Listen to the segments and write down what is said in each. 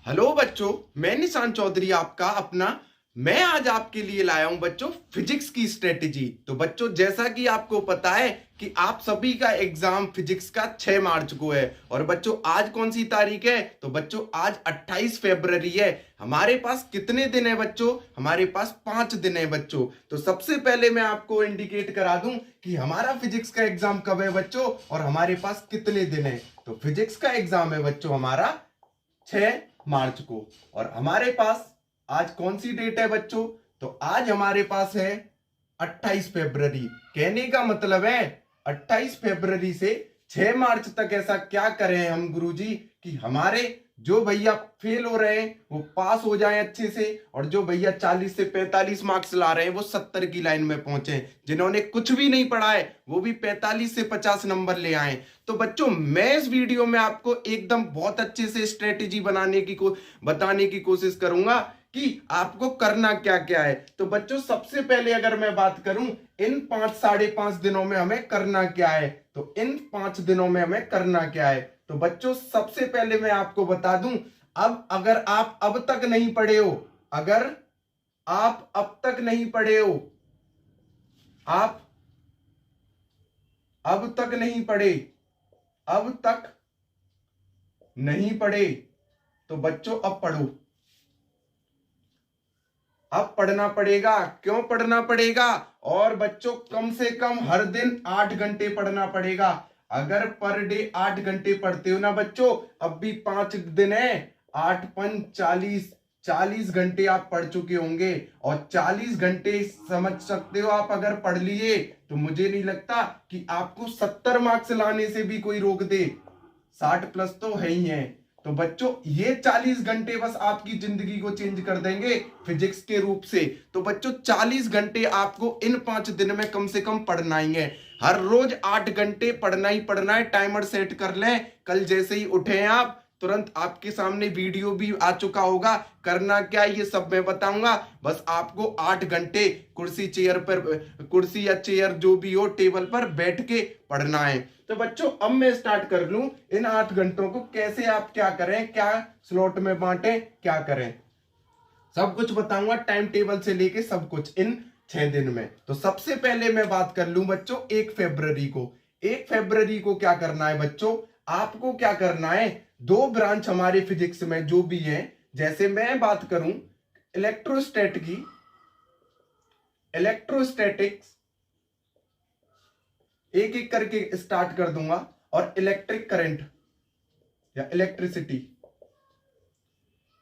Hello बच्चों, मैं निशान चौधरी आपका अपना। मैं आज आपके लिए लाया हूं बच्चों फिजिक्स की स्ट्रेटेजी। तो बच्चों, जैसा कि आपको पता है कि आप सभी का एग्जाम फिजिक्स का 6 मार्च को है। और बच्चों, आज कौन सी तारीख है? तो बच्चों, आज 28 फरवरी है। हमारे पास कितने दिन है बच्चों? हमारे पास 5 दिन है बच्चों। तो सबसे पहले मैं आपको इंडिकेट करा दूं कि हमारा फिजिक्स का एग्जाम कब है बच्चों और हमारे पास कितने दिन है। तो फिजिक्स का एग्जाम है बच्चों हमारा 6 मार्च को। और हमारे पास आज कौन सी डेट है बच्चों? तो आज हमारे पास है 28 फरवरी। कहने का मतलब है 28 फरवरी से 6 मार्च तक ऐसा क्या करें हम गुरुजी कि हमारे जो भैया फेल हो रहे हैं वो पास हो जाएं अच्छे से, और जो भैया 40 से 45 मार्क्स ला रहे हैं वो 70 की लाइन में पहुंचे। जिन्होंने कुछ भी नहीं पढ़ा है वो भी 45 से 50 नंबर ले आए। तो बच्चों, मैं इस वीडियो में आपको एकदम बहुत अच्छे से स्ट्रेटेजी बताने की कोशिश करूंगा कि आपको करना क्या क्या है। तो बच्चों, सबसे पहले अगर मैं बात करूं इन 5 साढ़े 5 दिनों में हमें करना क्या है, तो इन 5 दिनों में हमें करना क्या है। तो बच्चों, सबसे पहले मैं आपको बता दूं, अब अगर आप अब तक नहीं पढ़े हो, अगर आप अब तक नहीं पढ़े हो, आप अब तक नहीं पढ़े, अब तक नहीं पढ़े, तो बच्चों अब पढ़ो। अब पढ़ना पड़ेगा। क्यों पढ़ना पड़ेगा? और बच्चों, कम से कम हर दिन 8 घंटे पढ़ना पड़ेगा। अगर पर डे 8 घंटे पढ़ते हो ना बच्चों, अब भी 5 दिन है, 8 पंच 40, 40 घंटे आप पढ़ चुके होंगे। और 40 घंटे समझ सकते हो आप अगर पढ़ लिए, तो मुझे नहीं लगता कि आपको 70 मार्क्स लाने से भी कोई रोक दे। 60 प्लस तो है ही है। तो बच्चों, ये 40 घंटे बस आपकी जिंदगी को चेंज कर देंगे फिजिक्स के रूप से। तो बच्चों, 40 घंटे आपको इन 5 दिन में कम से कम पढ़ना ही है। हर रोज 8 घंटे पढ़ना ही पढ़ना है। टाइमर सेट कर लें। कल जैसे ही उठे आप, तुरंत आपके सामने वीडियो भी आ चुका होगा। करना क्या ये सब मैं बताऊंगा। बस आपको 8 घंटे कुर्सी या चेयर जो भी हो, टेबल पर बैठ के पढ़ना है। तो बच्चों, अब मैं स्टार्ट कर लूं इन 8 घंटों को कैसे आप क्या करें, क्या स्लॉट में बांटें, क्या करें, सब कुछ बताऊंगा। टाइम टेबल से लेके सब कुछ इन 6 दिन में। तो सबसे पहले मैं बात कर लूं बच्चों 1 फरवरी को। 1 फरवरी को क्या करना है बच्चों? आपको क्या करना है, 2 ब्रांच हमारे फिजिक्स में जो भी है, जैसे मैं बात करूं इलेक्ट्रोस्टैटिक्स, एक एक करके स्टार्ट कर दूंगा, और इलेक्ट्रिक करंट या इलेक्ट्रिसिटी,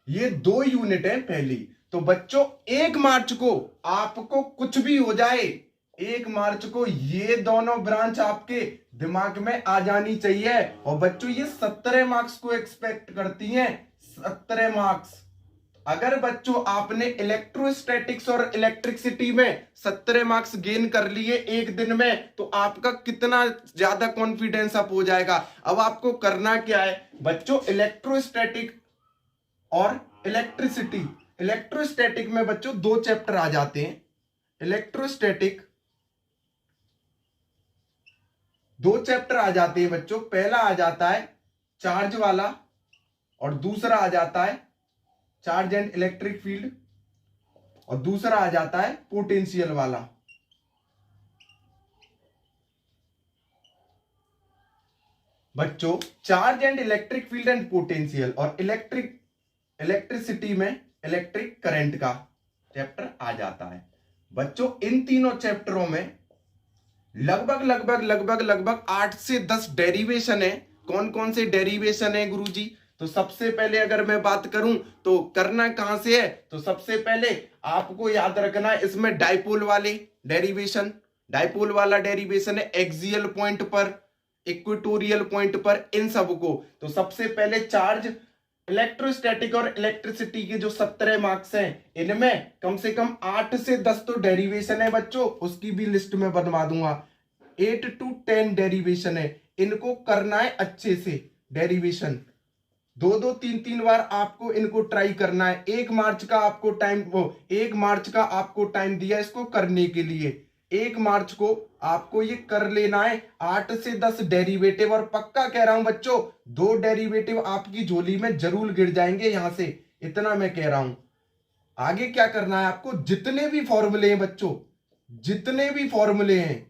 ये 2 यूनिट है पहली। तो बच्चों, 1 मार्च को आपको कुछ भी हो जाए, 1 मार्च को ये दोनों ब्रांच आपके दिमाग में आ जानी चाहिए। और बच्चों, ये 17 मार्क्स को एक्सपेक्ट करती हैं, 17 मार्क्स। अगर बच्चों आपने इलेक्ट्रोस्टैटिक्स और इलेक्ट्रिसिटी में 17 मार्क्स गेन कर लिए एक दिन में, तो आपका कितना ज्यादा कॉन्फिडेंस अप हो जाएगा। अब आपको करना क्या है बच्चों, इलेक्ट्रोस्टैटिक और इलेक्ट्रोस्टैटिक में बच्चों 2 चैप्टर आ जाते हैं। इलेक्ट्रोस्टैटिक 2 चैप्टर आ जाते हैं बच्चों। पहला आ जाता है चार्ज वाला, और दूसरा आ जाता है चार्ज एंड इलेक्ट्रिक फील्ड, और दूसरा आ जाता है पोटेंशियल वाला। बच्चों, charge and electric field and potential और इलेक्ट्रिसिटी में इलेक्ट्रिक करंट का चैप्टर आ जाता है। बच्चों, इन तीनों चैप्टरों में लगभग 8 से 10 डेरिवेशन है। कौन कौन से डेरिवेशन है गुरुजी? तो सबसे पहले अगर मैं बात करूं तो करना कहां से है, तो सबसे पहले आपको याद रखना है इसमें डाइपोल वाला डेरिवेशन है एक्सियल पॉइंट पर, इक्वेटोरियल पॉइंट पर, इन सब को। तो सबसे पहले चार्ज, इलेक्ट्रोस्टैटिक और इलेक्ट्रिसिटी के जो 17 मार्क्स हैं, इनमें कम से कम 8 से 10 तो डेरिवेशन है बच्चों। उसकी भी लिस्ट में बनवा दूंगा। 8 to 10 डेरिवेशन है, इनको करना है अच्छे से। डेरिवेशन 2-2 3-3 बार आपको इनको ट्राई करना है। 1 मार्च का आपको टाइम दिया इसको करने के लिए। 1 मार्च को आपको ये कर लेना है 8 से 10 डेरिवेटिव, और पक्का कह रहा हूं बच्चों 2 डेरिवेटिव आपकी झोली में जरूर गिर जाएंगे यहां से, इतना मैं कह रहा हूं। आगे क्या करना है आपको, जितने भी फॉर्मूले हैं बच्चों, जितने भी फॉर्मूले हैं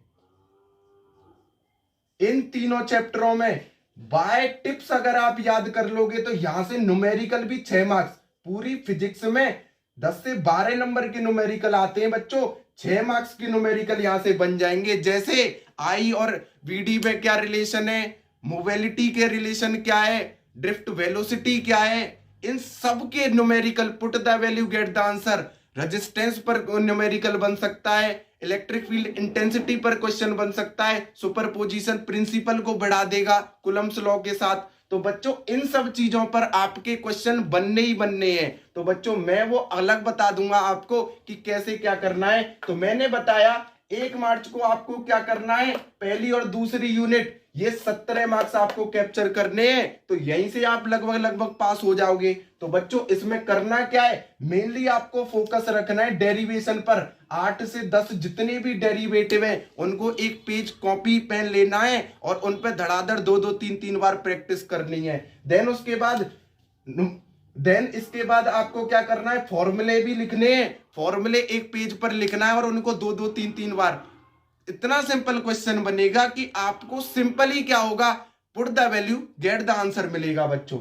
इन तीनों चैप्टरों में बाय टिप्स अगर आप याद कर लोगे तो यहां से न्यूमेरिकल भी 6 मार्क्स, पूरी फिजिक्स में 10 से 12 नंबर के न्यूमेरिकल आते हैं बच्चों, 6 मार्क्स के न्यूमेरिकल यहां से बन जाएंगे। जैसे आई और वीडी में क्या रिलेशन है, मोबिलिटी के रिलेशन क्या है, ड्रिफ्ट वेलोसिटी क्या है, इन सब के numerical, put the value get the answer, resistance पर न्यूमेरिकल बन सकता है, इलेक्ट्रिक फील्ड इंटेंसिटी पर क्वेश्चन बन सकता है, सुपरपोजिशन प्रिंसिपल को बढ़ा देगा कुलम्स लॉ के साथ। तो बच्चों इन सब चीजों पर आपके क्वेश्चन बनने ही बनने हैं। तो बच्चों मैं वो अलग बता दूंगा आपको कि कैसे क्या करना है। तो मैंने बताया 1 मार्च को आपको क्या करना है, पहली और दूसरी यूनिट, ये 17 मार्क्स आपको कैप्चर करने हैं, तो यहीं से आप लगभग लगभग पास हो जाओगे। तो बच्चों इसमें करना क्या है, मेनली आपको फोकस रखना है डेरिवेशन पर। 8 से 10 जितने भी डेरिवेटिव हैं उनको एक पेज कॉपी पेन लेना है और उन पे धड़ाधड़ 2-2 3-3 बार प्रैक्टिस करनी है। देन इसके बाद आपको क्या करना है, फॉर्मूले भी लिखने हैं, फॉर्मूले एक पेज पर लिखना है और उनको 2-2 3-3 बार। इतना सिंपल क्वेश्चन बनेगा कि आपको सिंपल ही क्या होगा, put the value get the answer मिलेगा बच्चों।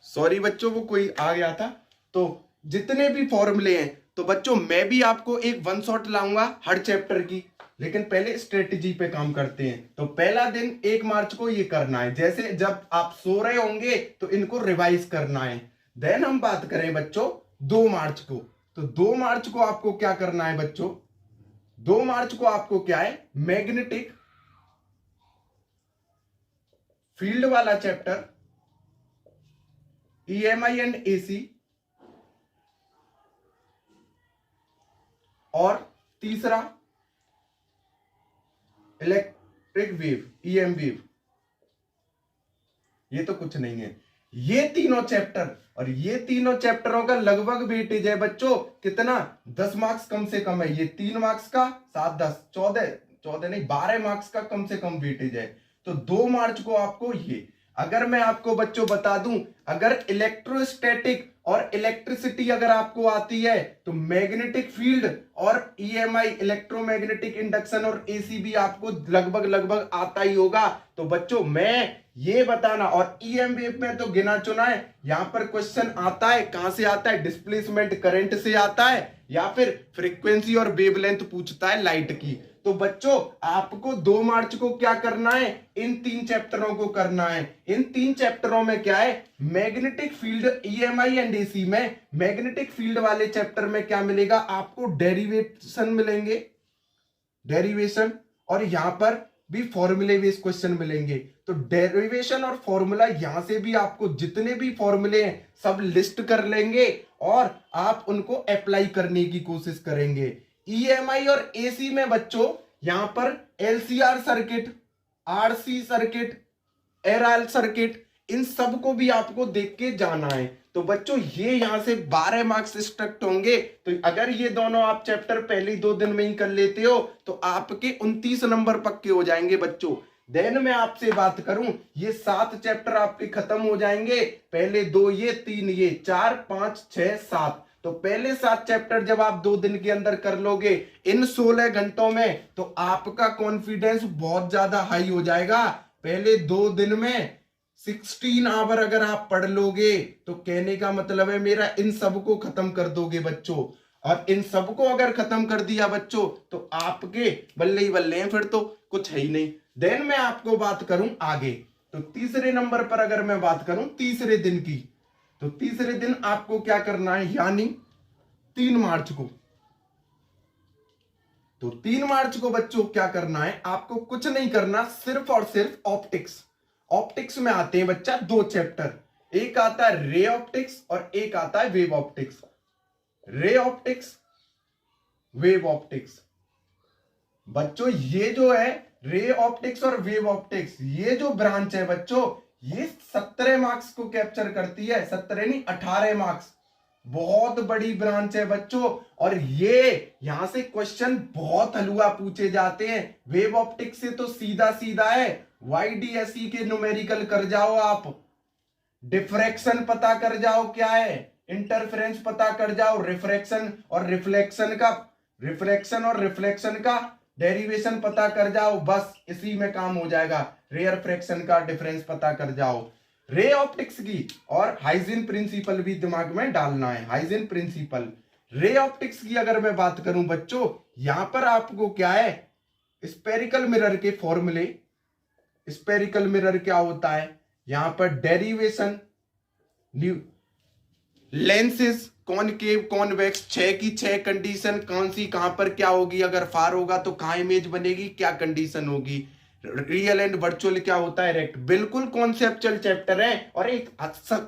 सॉरी बच्चों वो कोई आ गया था। तो जितने भी फॉर्मूले हैं, तो बच्चों मैं भी आपको एक वन शॉट लाऊंगा हर चैप्टर की, लेकिन पहले स्ट्रेटेजी पे काम करते हैं। तो पहला दिन 1 मार्च को ये करना है, जैसे जब आप सो रहे होंगे तो इनको रिवाइज करना है। देन हम बात करें बच्चों 2 मार्च को, तो 2 मार्च को आपको क्या करना है बच्चों, 2 मार्च को आपको क्या है, मैग्नेटिक फील्ड वाला चैप्टर, EMI एंड AC, और तीसरा इलेक्ट्रिक वेव, EM वेव। ये तो कुछ नहीं है, ये तीनों चैप्टर, और ये तीनों चैप्टरों का लगभग वेटेज है बच्चों कितना, 10 मार्क्स कम से कम है। ये 3 मार्क्स का 7 10 14 नहीं 12 मार्क्स का कम से कम वेटेज है। तो 2 मार्च को आपको ये, अगर मैं आपको बच्चों बता दूं, अगर इलेक्ट्रोस्टैटिक और इलेक्ट्रिसिटी अगर आपको आती है तो मैग्नेटिक फील्ड और EMI इलेक्ट्रोमैग्नेटिक इंडक्शन और AC भी आपको लगभग लगभग आता ही होगा। तो बच्चों मैं ये बताना, और EM वेव में तो गिना चुना है, यहां पर क्वेश्चन आता है, कहां से आता है, डिस्प्लेसमेंट करंट से आता है, या फिर फ्रीक्वेंसी और वेवलेंथ पूछता है लाइट की। तो बच्चों आपको 2 मार्च को क्या करना है, इन 3 चैप्टरों को करना है। इन 3 चैप्टरों में क्या है, magnetic field, EMI and AC में मैग्नेटिक फील्ड वाले चैप्टर में क्या मिलेगा आपको, डेरिवेशन मिलेंगे, डेरिवेशन, और यहां पर भी फॉर्मूले बेस्ड क्वेश्चन मिलेंगे। तो डेरिवेशन और फॉर्मूला, यहां से भी आपको जितने भी फॉर्मूले हैं सब लिस्ट कर लेंगे और आप उनको अप्लाई करने की कोशिश करेंगे। EMI और AC में बच्चों यहां पर LCR circuit, RC circuit, RL circuit, इन सब को भी आपको देख के जाना है। तो बच्चों ये यहां से 12 मार्क्स स्ट्रक्ट होंगे। तो अगर ये दोनों आप चैप्टर पहले 2 दिन में ही कर लेते हो तो आपके 29 नंबर पक्के हो जाएंगे बच्चों। देन मैं आपसे बात करूं, ये 7 चैप्टर आपके खत्म हो जाएंगे, पहले 2 ये, 3 ये, 4 5 6 7। तो पहले 7 चैप्टर जब आप 2 दिन के अंदर कर लोगे इन 16 घंटों में, तो आपका कॉन्फिडेंस बहुत ज्यादा हाई हो जाएगा। पहले 2 दिन में 16 आवर अगर आप पढ़ लोगे तो कहने का मतलब है मेरा इन सबको खत्म कर दोगे बच्चों। और इन सबको अगर खत्म कर दिया बच्चों तो आपके बल्ले ही बल्ले हैं, फिर तो कुछ है ही नहीं। देन मैं आपको बात करूं आगे, तो तीसरे नंबर पर अगर मैं बात करूं तीसरे दिन की, तो तीसरे दिन आपको क्या करना है, यानी 3 मार्च को। तो 3 मार्च को बच्चों क्या करना है, आपको कुछ नहीं करना, सिर्फ और सिर्फ ऑप्टिक्स। ऑप्टिक्स में आते हैं बच्चा 2 चैप्टर, एक आता है रे ऑप्टिक्स और एक आता है wave optics. Ray optics, wave optics. बच्चों ये जो है रे ऑप्टिक्स और वेव ऑप्टिक्स, ये जो ब्रांच है बच्चों, ये 17 मार्क्स को कैप्चर करती है, 17 नहीं 18 मार्क्स। बहुत बड़ी ब्रांच है बच्चों। और ये यहां से क्वेश्चन बहुत हलवा पूछे जाते हैं। वेव ऑप्टिक्स से तो सीधा सीधा है, YDSE के न्यूमेरिकल कर जाओ आप, डिफ्रैक्शन पता कर जाओ क्या है, इंटरफेरेंस पता कर जाओ, रिफ्रैक्शन और रिफ्लेक्शन का डेरिवेशन पता कर जाओ, बस इसी में काम हो जाएगा। रेयर फ्रैक्शन का डिफरेंस पता कर जाओ, रे ऑप्टिक्स की। और हाइजन प्रिंसिपल भी दिमाग में डालना है, हाइजन प्रिंसिपल। रे ऑप्टिक्स की अगर मैं बात करूं बच्चों, यहां पर आपको क्या है, स्पेरिकल मिरर के फॉर्मूले, स्पेरिकल मिरर क्या होता है, यहां पर डेरिवेशन, लेंसेज, कॉनकेव, कॉन्वेक्स, 6 की 6 कंडीशन कौन सी कहां पर क्या होगी, अगर फार होगा तो कहां इमेज बनेगी, क्या कंडीशन होगी, रियल एंड वर्चुअल क्या होता है, रेक्ट। बिल्कुल कॉन्सेप्चुअल चैप्टर है। और एक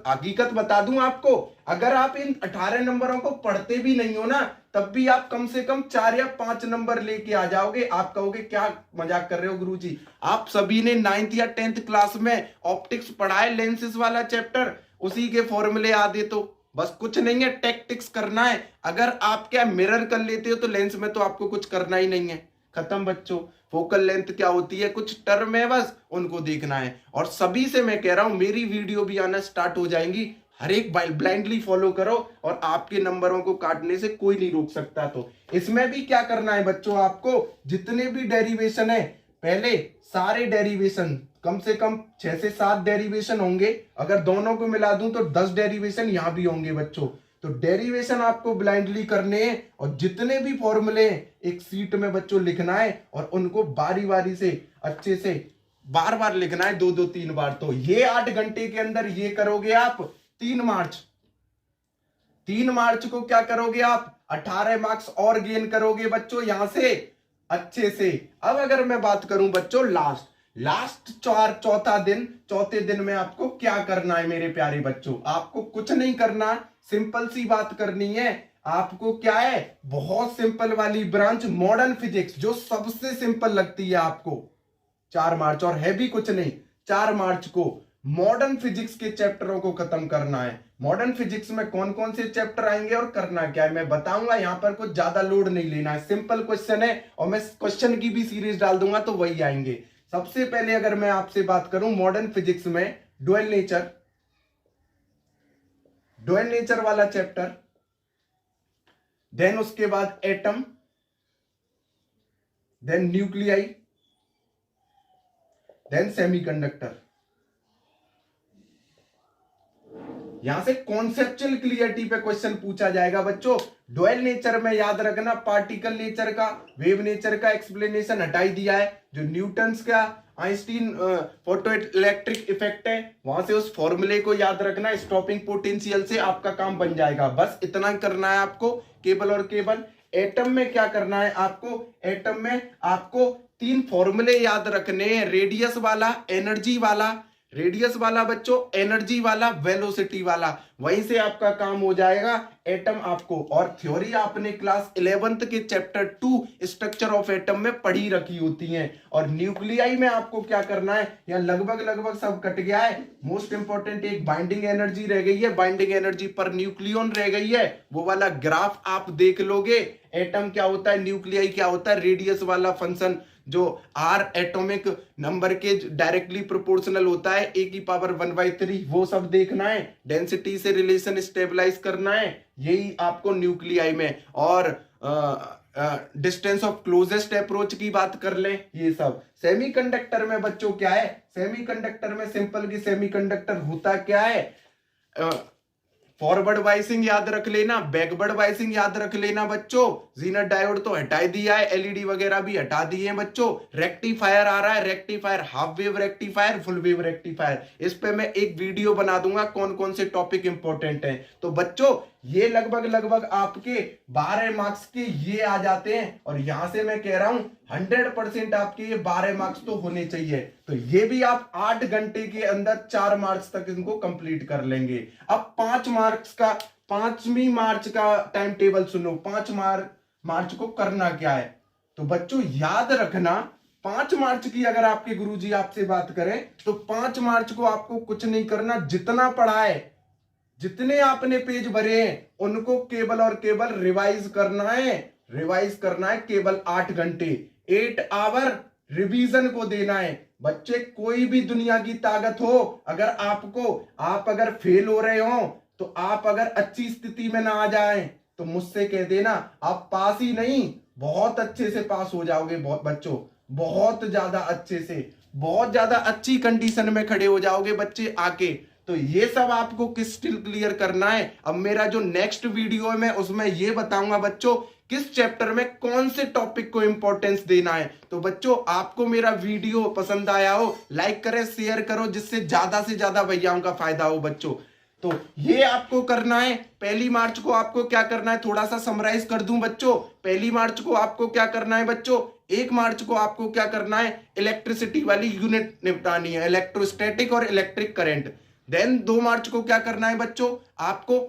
हकीकत बता दूं आपको, अगर आप इन 18 नंबरों को पढ़ते भी नहीं हो ना, तब भी आप कम से कम 4 या 5 नंबर लेके आ जाओगे। आप कहोगे क्या मजाक कर रहे हो गुरुजी, आप सभी ने 9th या 10th क्लास में ऑप्टिक्स पढ़ा है, लेंसेज वाला चैप्टर, उसी के फॉर्मूले आदे तो बस कुछ नहीं है, टैक्टिक्स करना है। अगर आप क्या मिरर कर लेते हो तो लेंस में तो आपको कुछ करना ही नहीं है, खत्म बच्चों। फोकल लेंथ क्या होती है, कुछ टर्म है बस, उनको देखना है। और सभी से मैं कह रहा हूं, मेरी वीडियो भी आना स्टार्ट हो जाएंगी, हर एक ब्लाइंडली फॉलो करो और आपके नंबरों को काटने से कोई नहीं रोक सकता। तो इसमें भी क्या करना है बच्चों, आपको जितने भी डेरिवेशन है, पहले सारे डेरिवेशन कम से कम 6 से 7 डेरिवेशन होंगे, अगर दोनों को मिला दूं तो 10 डेरिवेशन यहां भी होंगे बच्चों। तो डेरिवेशन आपको ब्लाइंडली करने हैं और जितने भी फॉर्मूले एक सीट में बच्चों लिखना है और उनको बारी बारी से अच्छे से बार बार लिखना है, 2-2 3 बार। तो ये 8 घंटे के अंदर ये करोगे आप। 3 मार्च को क्या करोगे आप, 18 मार्क्स और गेन करोगे बच्चों यहां से अच्छे से। अब अगर मैं बात करूं बच्चों चौथे दिन में आपको क्या करना है मेरे प्यारे बच्चों, आपको कुछ नहीं करना, सिंपल सी बात करनी है। आपको क्या है, बहुत सिंपल वाली ब्रांच मॉडर्न फिजिक्स, जो सबसे सिंपल लगती है आपको, 4 मार्च, और है भी कुछ नहीं, 4 मार्च को मॉडर्न फिजिक्स के चैप्टरों को खत्म करना है। मॉडर्न फिजिक्स में कौन कौन से चैप्टर आएंगे और करना क्या है मैं बताऊंगा, यहां पर कुछ ज्यादा लोड नहीं लेना है, सिंपल क्वेश्चन है और मैं क्वेश्चन की भी सीरीज डाल दूंगा तो वही आएंगे। सबसे पहले अगर मैं आपसे बात करूं मॉडर्न फिजिक्स में, ड्यूअल नेचर वाला चैप्टर, देन उसके बाद atom, then nuclei, then semiconductor. यहां से कॉन्सेप्चुअल क्लियरिटी पे क्वेश्चन पूछा जाएगा बच्चों। ड्यूअल नेचर में याद रखना, पार्टिकल नेचर का, वेव नेचर का एक्सप्लेनेशन हटाई दिया है। जो न्यूटन्स का आइंस्टीन फोटो इलेक्ट्रिक इफेक्ट है, वहां से उस फॉर्मूले को याद रखना, स्टॉपिंग पोटेंशियल से आपका काम बन जाएगा। बस इतना करना है आपको, केबल और केबल। एटम में क्या करना है आपको, एटम में आपको 3 फॉर्मूले याद रखने हैं, रेडियस वाला बच्चों, एनर्जी वाला, वेलोसिटी वाला, वहीं से आपका काम हो जाएगा एटम आपको। और थ्योरी आपने क्लास 11th के चैप्टर 2 स्ट्रक्चर ऑफ एटम में पढ़ी रखी होती है। और न्यूक्लियाई में आपको क्या करना है, यहां लगभग सब कट गया है। मोस्ट इंपॉर्टेंट एक बाइंडिंग एनर्जी रह गई है, बाइंडिंग एनर्जी पर न्यूक्लियन रह गई है, वो वाला ग्राफ आप देख लोगे। एटम क्या होता है, न्यूक्लियाई क्या होता है, रेडियस वाला फंक्शन जो आर एटॉमिक नंबर के डायरेक्टली प्रोपोर्शनल होता है, e⁻⁴, वो सब देखना है। डेंसिटी से रिलेशन स्टेबलाइज करना है, यही आपको न्यूक्लियाई में। और डिस्टेंस ऑफ क्लोजेस्ट अप्रोच की बात कर लें, ये सब। सेमीकंडक्टर में बच्चों क्या है, सेमीकंडक्टर में सिंपल की सेमीकंडक्टर होता क्या है, फॉरवर्ड बाइसिंग याद रख लेना, बैकवर्ड बाइसिंग याद रख लेना बच्चों। जीनर डायोड तो हटा दिया है, एलईडी वगैरह भी हटा दिए हैं बच्चों। रेक्टिफायर आ रहा है, rectifier, half wave rectifier, full wave rectifier, इस पे मैं एक वीडियो बना दूंगा, कौन कौन से टॉपिक इंपॉर्टेंट हैं। तो बच्चों ये लगभग आपके 12 मार्क्स के ये आ जाते हैं। और यहां से मैं कह रहा हूं 100% आपके ये 12 मार्क्स तो होने चाहिए। तो ये भी आप 8 घंटे के अंदर 4 मार्क्स तक इनको कंप्लीट कर लेंगे। अब 5वीं मार्च का टाइम टेबल सुनो। 5 मार्च को करना क्या है, तो बच्चों याद रखना 5 मार्च की अगर आपके गुरुजी आपसे बात करें तो 5 मार्च को आपको कुछ नहीं करना, जितना पढ़ा है, जितने आपने पेज भरे हैं उनको केवल और केवल रिवाइज करना है। रिवाइज करना है केवल 8 घंटे, 8 आवर रिवीजन को देना है। बच्चे कोई भी दुनिया की ताकत हो, अगर आप अगर फेल हो रहे हो तो आप अगर अच्छी स्थिति में ना आ जाए तो मुझसे कह देना, आप पास ही नहीं बहुत अच्छे से पास हो जाओगे। बच्चों बहुत ज्यादा अच्छे से, बहुत ज्यादा अच्छी कंडीशन में खड़े हो जाओगे बच्चे आके। तो ये सब आपको क्रिस्टल क्लियर करना है। अब मेरा जो नेक्स्ट वीडियो है मैं उसमें ये बताऊंगा बच्चों किस चैप्टर में कौन से टॉपिक को इंपॉर्टेंस देना है। तो बच्चों आपको मेरा वीडियो पसंद आया हो, लाइक करें, शेयर करो, जिससे ज्यादा से ज्यादा भैयाओं का फायदा हो बच्चों। तो ये आपको करना है। 1 मार्च को आपको क्या करना है, थोड़ा सा समराइज कर दूं बच्चों। 1 मार्च को आपको क्या करना है बच्चों, 1 मार्च को आपको क्या करना है, इलेक्ट्रिसिटी वाली यूनिट निपटानी है, इलेक्ट्रोस्टैटिक और इलेक्ट्रिक करंट। देन 2 मार्च को क्या करना है बच्चों, आपको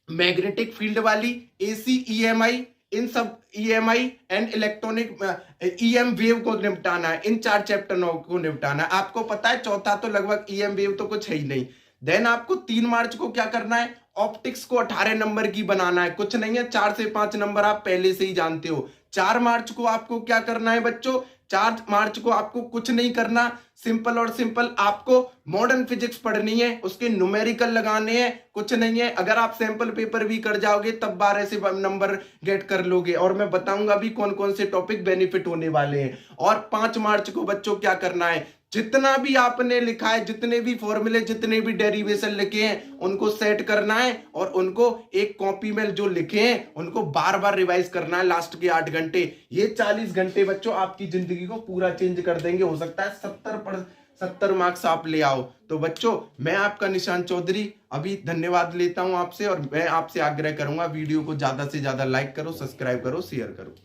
मैग्नेटिक फील्ड वाली, एसी, ईएमआई, इन सब EMI and electronic EM wave को निपटाना है। इन 4 चैप्टरों को निपटाना है। आपको पता है चौथा तो लगभग ईएम वेव तो कुछ है ही नहीं। देन आपको 3 मार्च को क्या करना है, ऑप्टिक्स को 18 नंबर की बनाना है। कुछ नहीं है, 4 से 5 नंबर आप पहले से ही जानते हो। 4 मार्च को आपको क्या करना है बच्चों, 4 मार्च को आपको कुछ नहीं करना, सिंपल और सिंपल आपको मॉडर्न फिजिक्स पढ़नी है, उसके न्यूमेरिकल लगाने हैं, कुछ नहीं है। अगर आप सैंपल पेपर भी कर जाओगे तब 12 से नंबर गेट कर लोगे, और मैं बताऊंगा भी कौन कौन से टॉपिक बेनिफिट होने वाले हैं। और 5 मार्च को बच्चों क्या करना है, जितना भी आपने लिखा है, जितने भी फॉर्मूले, जितने भी डेरिवेशन लिखे हैं उनको सेट करना है, और उनको एक कॉपी में जो लिखे हैं उनको बार बार रिवाइज करना है लास्ट के 8 घंटे। ये 40 घंटे बच्चों आपकी जिंदगी को पूरा चेंज कर देंगे। हो सकता है 70 मार्क्स आप ले आओ। तो बच्चों मैं आपका निशान चौधरी अभी धन्यवाद लेता हूं आपसे, और मैं आपसे आग्रह करूंगा वीडियो को ज्यादा से ज्यादा लाइक करो, सब्सक्राइब करो, शेयर करो।